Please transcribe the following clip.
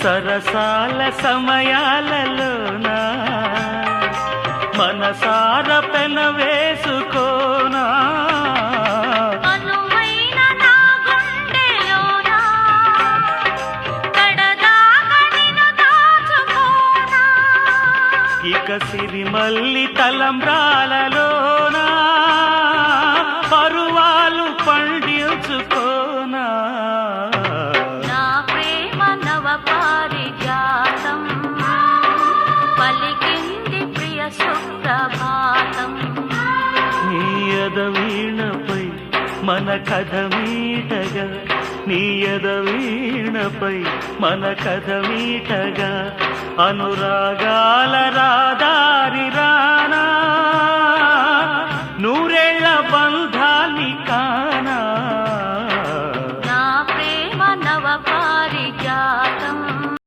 సరసాల సమయాలలోనా మనసార పెనవేసుకోనా ఇక సిరిమల్లి తలంబ్రాలలోనా పరువాలు పండించుకోనా నా ప్రేమ నవ పారిజాతం పలికింది ప్రియ సుప్రభాతం నీ ఎదవీణపై మన కథ మీటగా నీ ఎదవీణపై మన కథ మీటగా అనురాగాల రాదారి రా